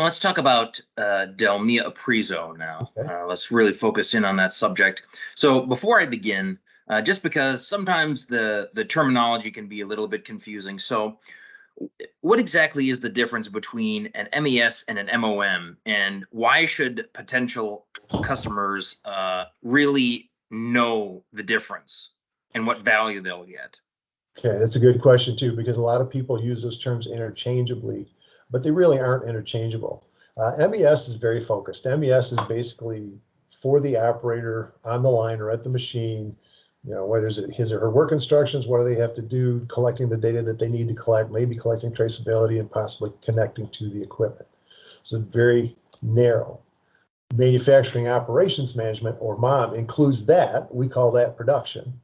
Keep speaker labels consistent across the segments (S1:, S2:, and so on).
S1: Let's talk about DELMIA APRISO now.
S2: Okay.
S1: Let's really focus in on that subject. So before I begin, just because sometimes the terminology can be a little bit confusing. So what exactly is the difference between an MES and an MOM, and why should potential customers really know the difference and what value they'll get?
S2: Okay, that's a good question too, because a lot of people use those terms interchangeably, but they really aren't interchangeable. MES is very focused. MES is basically for the operator on the line or at the machine. You know, what is it, his or her work instructions, what do they have to do, collecting the data that they need to collect, maybe collecting traceability and possibly connecting to the equipment. So very narrow. Manufacturing operations management, or MOM, includes that. We call that production.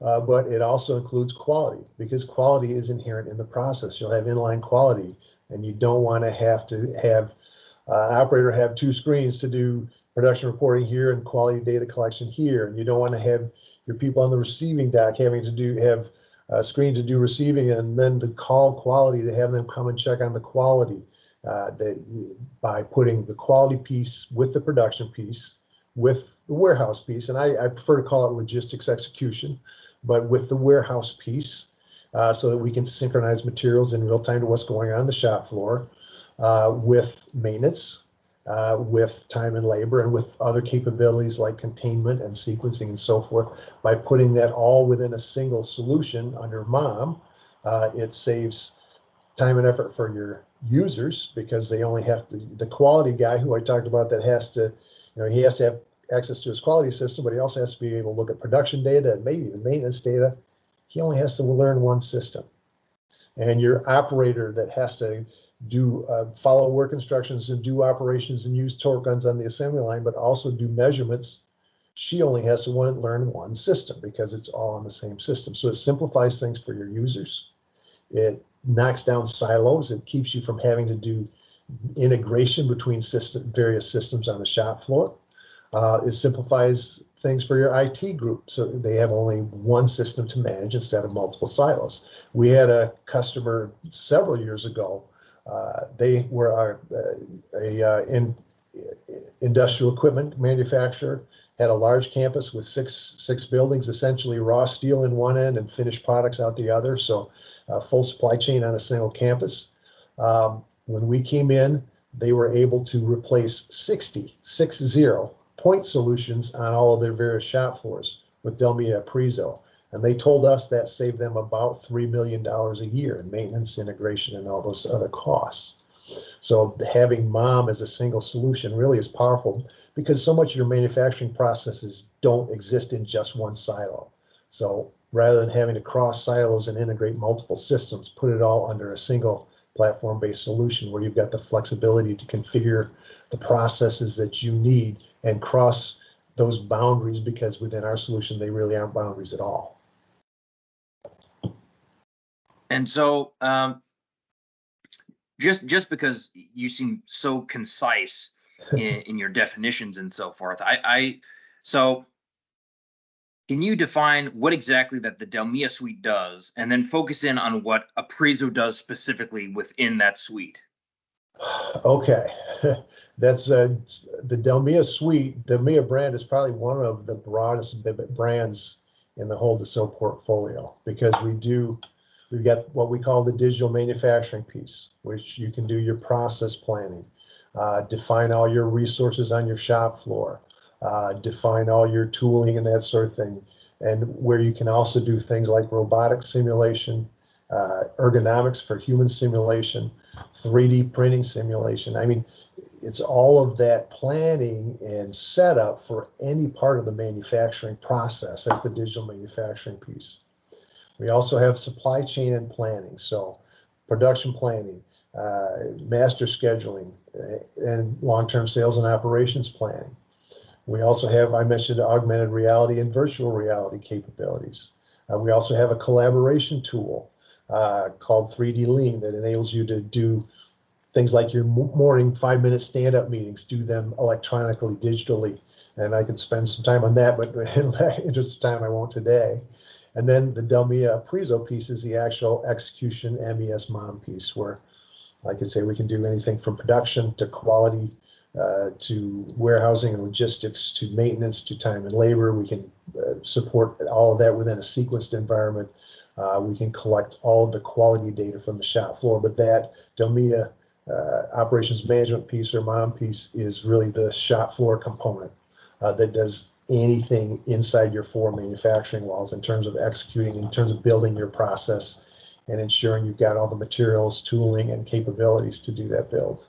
S2: But it also includes quality, because quality is inherent in the process. You'll have inline quality, and you don't want to have an operator have two screens to do production reporting here and quality data collection here. And you don't want to have your people on the receiving dock having to have a screen to do receiving and then to call quality to have them come and check on the quality. By putting the quality piece with the production piece, with the warehouse piece, and I prefer to call it logistics execution, but with the warehouse piece, so that we can synchronize materials in real time to what's going on the shop floor, with maintenance, with time and labor, and with other capabilities like containment and sequencing and so forth. By putting that all within a single solution under MOM, it saves time and effort for your users, because they only have to, the quality guy who I talked about that has to, he has to have access to his quality system, but he also has to be able to look at production data and maybe even maintenance data. He only has to learn one system. And your operator that has to do follow work instructions and do operations and use torque guns on the assembly line, but also do measurements, she only has to learn one system, because it's all on the same system. So it simplifies things for your users. It knocks down silos. It keeps you from having to do integration between various systems on the shop floor. It simplifies things for your IT group, so they have only one system to manage instead of multiple silos. We had a customer several years ago. They were industrial equipment manufacturer, had a large campus with six buildings, essentially raw steel in one end and finished products out the other. So full supply chain on a single campus. When we came in, they were able to replace 60 point solutions on all of their various shop floors with DELMIA APRISO. And they told us that saved them about $3 million a year in maintenance, integration, and all those other costs. So having MOM as a single solution really is powerful, because so much of your manufacturing processes don't exist in just one silo. So rather than having to cross silos and integrate multiple systems, put it all under a single platform-based solution where you've got the flexibility to configure the processes that you need and cross those boundaries, because within our solution, they really aren't boundaries at all.
S1: And so just because you seem so concise in your definitions and so forth, so can you define what exactly that the DELMIA suite does, and then focus in on what APRISO does specifically within that suite?
S2: Okay, that's the DELMIA suite. DELMIA brand is probably one of the broadest brands in the whole Dassault portfolio, because we've got what we call the digital manufacturing piece, which you can do your process planning, define all your resources on your shop floor, define all your tooling and that sort of thing, and where you can also do things like robotic simulation, ergonomics for human simulation, 3D printing simulation. I mean, it's all of that planning and setup for any part of the manufacturing process. That's the digital manufacturing piece. We also have supply chain and planning, so production planning, master scheduling, and long-term sales and operations planning. We also have, I mentioned, augmented reality and virtual reality capabilities. We also have a collaboration tool called 3D Lean that enables you to do things like your morning 5-minute stand-up meetings, do them electronically, digitally. And I could spend some time on that, but in the interest of time, I won't today. And then the DELMIA APRISO piece is the actual execution MES MOM piece, where Like I say, we can do anything from production to quality, to warehousing and logistics, to maintenance, to time and labor. We can support all of that within a sequenced environment. We can collect all of the quality data from the shop floor, but that DELMIA operations management piece, or MOM piece, is really the shop floor component that does anything inside your four manufacturing walls in terms of executing, in terms of building your process and ensuring you've got all the materials, tooling, and capabilities to do that build.